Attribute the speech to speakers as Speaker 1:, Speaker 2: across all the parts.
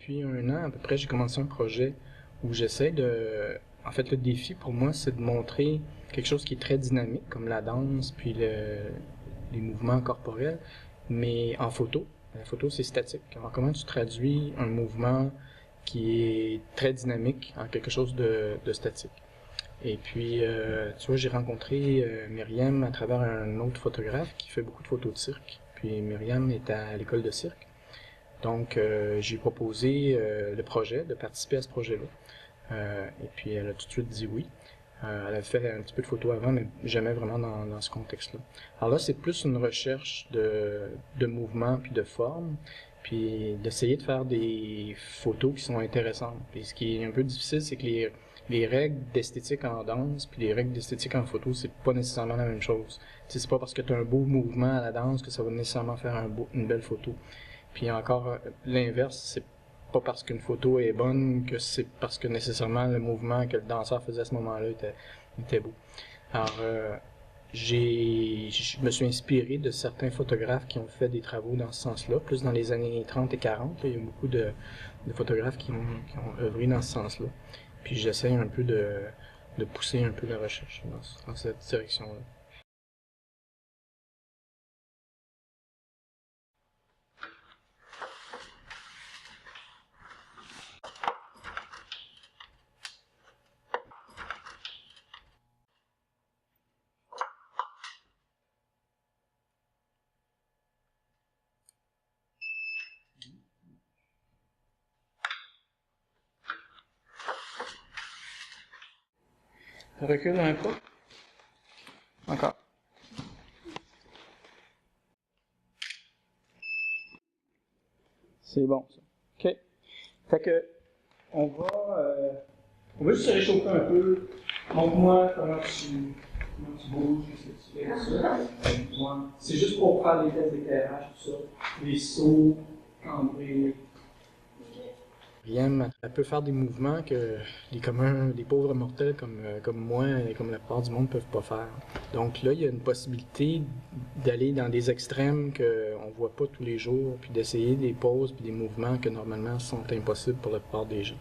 Speaker 1: depuis un an à peu près, j'ai commencé un projet où j'essaie de... En fait, le défi pour moi, c'est de montrer quelque chose qui est très dynamique, comme la danse, puis les mouvements corporels, mais en photo. La photo, c'est statique. Alors, comment tu traduis un mouvement qui est très dynamique en quelque chose de statique? Et puis, tu vois, j'ai rencontré Myriam à travers un autre photographe qui fait beaucoup de photos de cirque. Puis Myriam est à l'école de cirque. Donc, j'ai proposé le projet, de participer à ce projet-là. Et puis, elle a tout de suite dit oui. Elle avait fait un petit peu de photos avant, mais jamais vraiment dans ce contexte-là. Alors là, c'est plus une recherche de mouvement puis de forme, puis d'essayer de faire des photos qui sont intéressantes. Puis ce qui est un peu difficile, c'est que les règles d'esthétique en danse puis les règles d'esthétique en photo, c'est pas nécessairement la même chose. Tu sais, c'est pas parce que tu as un beau mouvement à la danse que ça va nécessairement faire une belle photo. Puis encore, l'inverse, c'est pas parce qu'une photo est bonne que c'est parce que nécessairement le mouvement que le danseur faisait à ce moment-là était beau. Alors, je me suis inspiré de certains photographes qui ont fait des travaux dans ce sens-là, plus dans les années 30 et 40. Là, il y a beaucoup de photographes qui ont œuvré dans ce sens-là. Puis j'essaie un peu de pousser un peu la recherche dans cette direction-là. Recule un peu. Encore. C'est bon, ça. OK. Fait que, on va juste se réchauffer un peu. Montre-moi comment tu bouges, qu'est-ce que tu fais, tout ça. C'est juste pour faire des tests d'éclairage, tout ça. Les sauts, cambrés. Myriam, elle peut faire des mouvements que les pauvres mortels comme moi et comme la plupart du monde ne peuvent pas faire. Donc là, il y a une possibilité d'aller dans des extrêmes qu'on ne voit pas tous les jours, puis d'essayer des poses puis des mouvements que normalement sont impossibles pour la plupart des gens.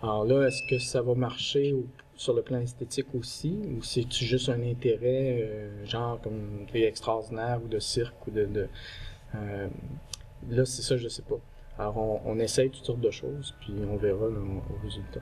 Speaker 1: Alors là, est-ce que ça va marcher sur le plan esthétique aussi, ou c'est-tu juste un intérêt, genre comme extraordinaire ou de cirque ou euh, là, c'est ça, je sais pas. Alors, on essaye toutes sortes de choses, puis on verra là, au résultat.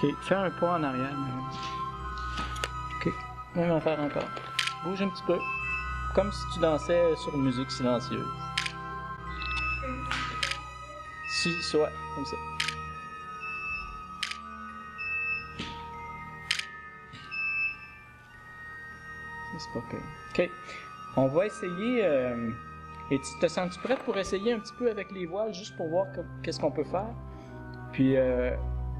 Speaker 1: Ok, fais un pas en arrière. Ok, même en faire encore. Bouge un petit peu. Comme si tu dansais sur une musique silencieuse. Si, soit, comme ça. C'est pas que. Ok, on va essayer. Et tu te sens-tu prête pour essayer un petit peu avec les voiles, juste pour voir qu'est-ce qu'on peut faire? Puis,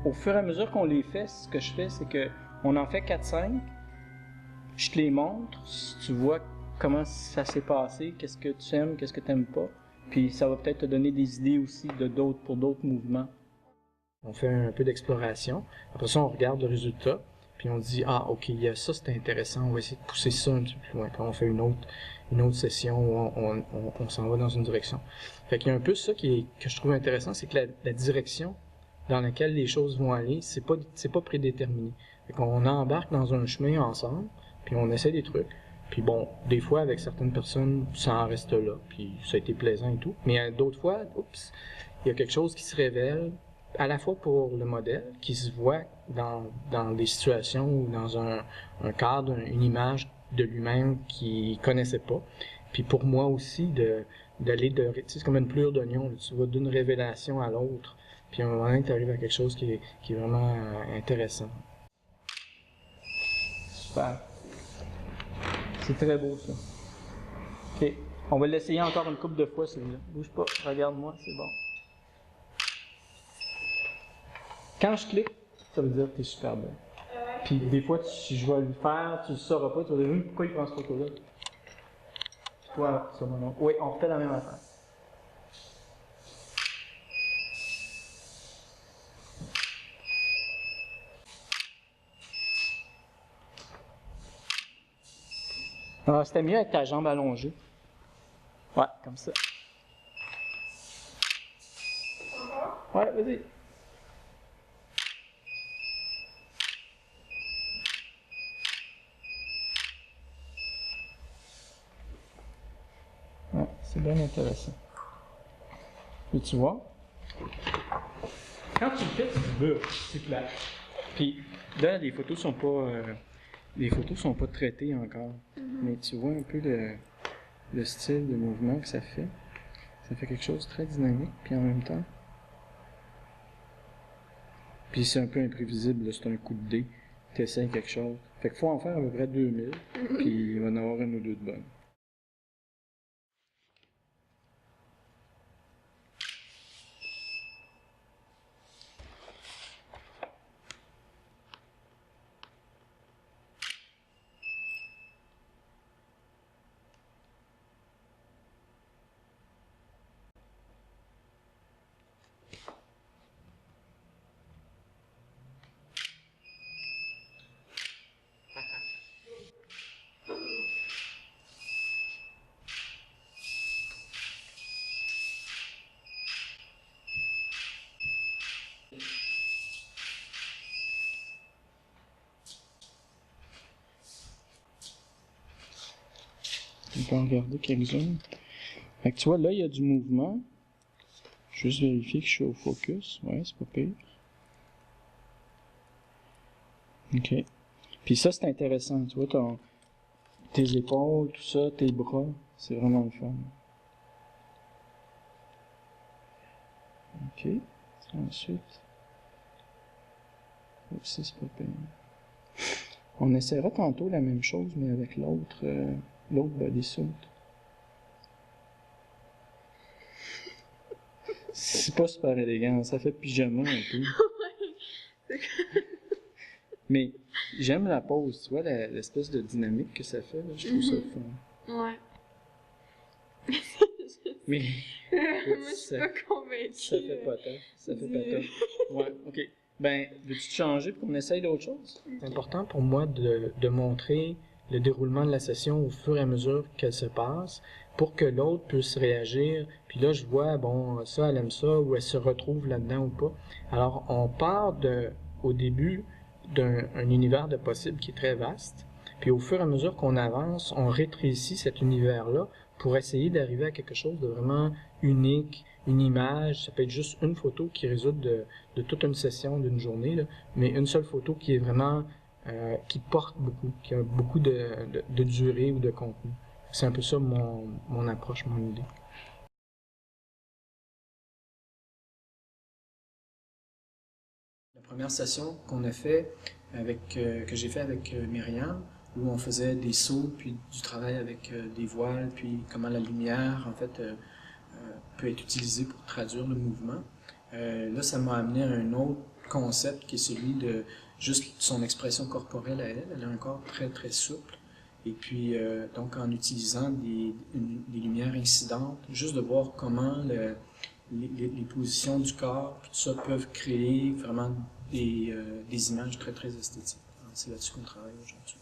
Speaker 1: au fur et à mesure qu'on les fait, ce que je fais, c'est que on en fait 4-5. Je te les montre, si tu vois comment ça s'est passé, qu'est-ce que tu aimes, qu'est-ce que tu n'aimes pas. Puis ça va peut-être te donner des idées aussi pour d'autres mouvements. On fait un peu d'exploration. Après ça, on regarde le résultat. Puis on dit, ah, ok, ça c'est intéressant, on va essayer de pousser ça un petit peu plus loin. Puis on fait une autre session où on s'en va dans une direction. Fait qu'il y a un peu ça que je trouve intéressant, c'est que la direction dans laquelle les choses vont aller, c'est pas prédéterminé. Fait qu'on embarque dans un chemin ensemble, puis on essaie des trucs. Puis bon, des fois, avec certaines personnes, ça en reste là, puis ça a été plaisant et tout. Mais d'autres fois, oups, il y a quelque chose qui se révèle, à la fois pour le modèle, qui se voit dans des situations ou dans un cadre, une image de lui-même qu'il connaissait pas. Puis pour moi aussi, c'est comme une plure d'oignon, tu vas d'une révélation à l'autre. Puis à un moment donné, tu arrives à quelque chose qui est vraiment intéressant. Super. C'est très beau, ça. OK. On va l'essayer encore une couple de fois, celui-là. Bouge pas, regarde-moi, c'est bon. Quand je clique, ça veut dire que t'es super belle. Puis des fois, si je vais le faire, tu le sauras pas, tu vas dire pourquoi il prend ce photo-là. Toi, ça mon nom. Oui, on refait la même affaire. Alors, c'était mieux avec ta jambe allongée. Ouais, comme ça. Ouais, vas-y. Ouais, c'est bien intéressant. Et tu vois, quand tu le fais, tu veux, c'est plat. Puis là, les photos sont pas traitées encore. Mais tu vois un peu le style de mouvement que ça fait. Ça fait quelque chose de très dynamique, puis en même temps. Puis c'est un peu imprévisible, là, c'est un coup de dé. Tu essaies quelque chose. Fait qu'il faut en faire à peu près 2000, puis il va en avoir une ou deux de bonnes. On peut en regarder quelques-unes. Fait que tu vois, là, il y a du mouvement. Juste vérifier que je suis au focus. Ouais, c'est pas pire. OK. Puis ça, c'est intéressant. Tu vois, tes épaules, tout ça, tes bras. C'est vraiment le fun. OK. Ensuite. Aussi, c'est pas pire. On essaiera tantôt la même chose, mais avec l'autre bodysuit. C'est pas super élégant, ça fait pyjama un peu. Mais j'aime la pose, tu vois, l'espèce de dynamique que ça fait, là, je trouve ça fun.
Speaker 2: Ouais.
Speaker 1: Mais
Speaker 2: Moi, je suis pas convaincue.
Speaker 1: ça fait pas tant. Ça fait pas tant. Ouais, ok. Ben, veux-tu te changer pour qu'on essaye d'autre chose?
Speaker 3: C'est important pour moi de montrer le déroulement de la session au fur et à mesure qu'elle se passe pour que l'autre puisse réagir. Puis là, je vois, bon, ça, elle aime ça, ou elle se retrouve là-dedans ou pas. Alors, on part au début d'un univers de possibles qui est très vaste. Puis au fur et à mesure qu'on avance, on rétrécit cet univers-là pour essayer d'arriver à quelque chose de vraiment unique, une image. Ça peut être juste une photo qui résulte de toute une session, d'une journée, là, mais une seule photo qui est vraiment, qui porte beaucoup, qui a beaucoup de durée ou de contenu. C'est un peu ça mon approche, mon idée.
Speaker 4: La première session qu'on a fait que j'ai fait avec Myriam, où on faisait des sauts, puis du travail avec des voiles, puis comment la lumière, en fait, peut être utilisée pour traduire le mouvement. Là, ça m'a amené à un autre concept qui est celui de juste son expression corporelle à elle. Elle a un corps très, très souple. Et puis, donc, en utilisant des lumières incidentes, juste de voir comment les positions du corps, tout ça, peuvent créer vraiment des images très, très esthétiques. C'est là-dessus qu'on travaille aujourd'hui.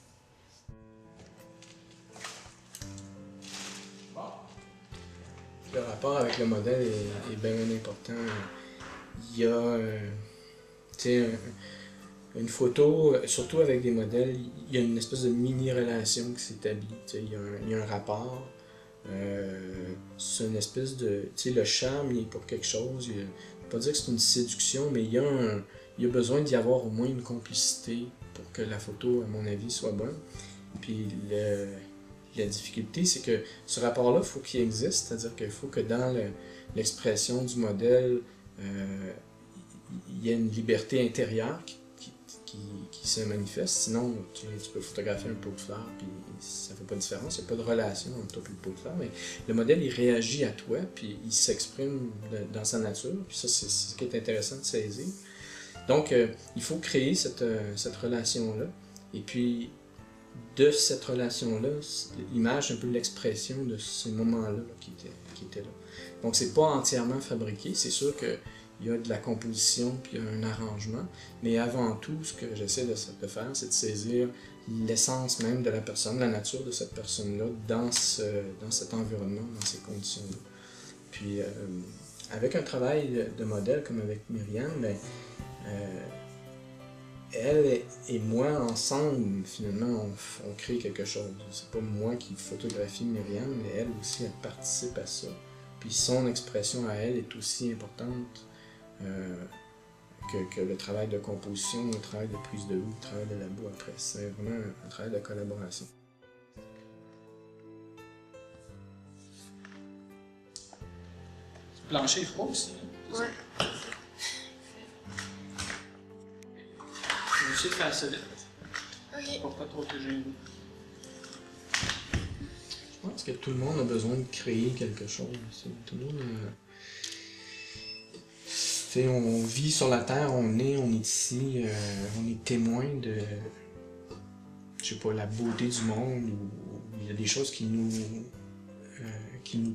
Speaker 3: Le rapport avec le modèle est bien important. Il y a une photo, surtout avec des modèles, il y a une espèce de mini-relation qui s'établit. Il y a un rapport. C'est une espèce de... le charme, il est pour quelque chose. Je ne vais pas dire que c'est une séduction, mais il y a besoin d'y avoir au moins une complicité pour que la photo, à mon avis, soit bonne. Puis la difficulté, c'est que ce rapport-là, il faut qu'il existe, c'est-à-dire qu'il faut que dans l'expression du modèle, il y ait une liberté intérieure
Speaker 5: qui se manifeste. Sinon, tu peux photographier un pot de fleurs, puis ça fait pas de différence, il n'y a pas de relation entre toi et le pot de fleurs, mais le modèle, il réagit à toi, puis il s'exprime dans sa nature, puis ça, c'est ce qui est intéressant de saisir. Donc, il faut créer cette relation-là, et puis, de cette relation-là, l'image, un peu l'expression de ces moments-là qui étaient là. Donc, c'est pas entièrement fabriqué, c'est sûr que il y a de la composition, puis il y a un arrangement, mais avant tout, ce que j'essaie de faire, c'est de saisir l'essence même de la personne, la nature de cette personne-là, dans cet environnement, dans ces conditions-là. Puis, avec un travail de modèle, comme avec Myriam, ben, elle et moi, ensemble, finalement, on crée quelque chose. C'est pas moi qui photographie Myriam, mais elle aussi, elle participe à ça. Puis son expression à elle est aussi importante que le travail de composition, le travail de prise de vue, le travail de labo après. C'est vraiment un travail de collaboration. Le plancher est froid aussi.
Speaker 2: Ouais.
Speaker 5: Je vais essayer de faire ça vite.
Speaker 2: Ok.
Speaker 5: Pour pas trop te gêner. Je pense que tout le monde a besoin de créer quelque chose. Tout le monde on vit sur la Terre, on est ici, on est témoin de, je sais pas, la beauté du monde, ou il y a des choses qui nous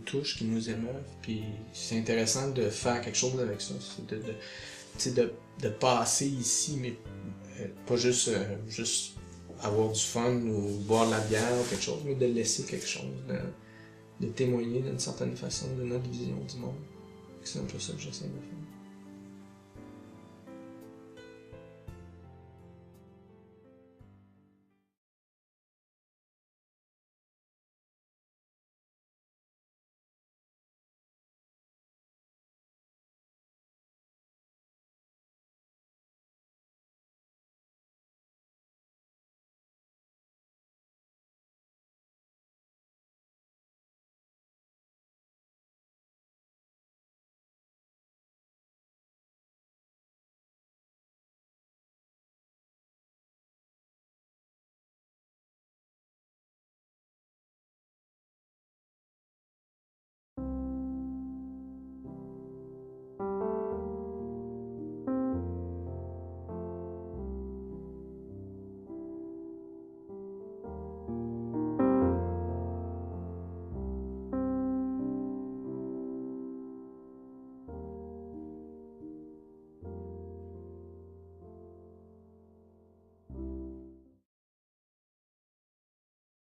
Speaker 5: touchent, qui nous émeuvent, puis c'est intéressant de faire quelque chose avec ça, de passer ici, mais pas juste avoir du fun ou boire de la bière ou quelque chose, mais de laisser quelque chose, de témoigner d'une certaine façon de notre vision du monde. C'est un peu ça que j'essaie de faire.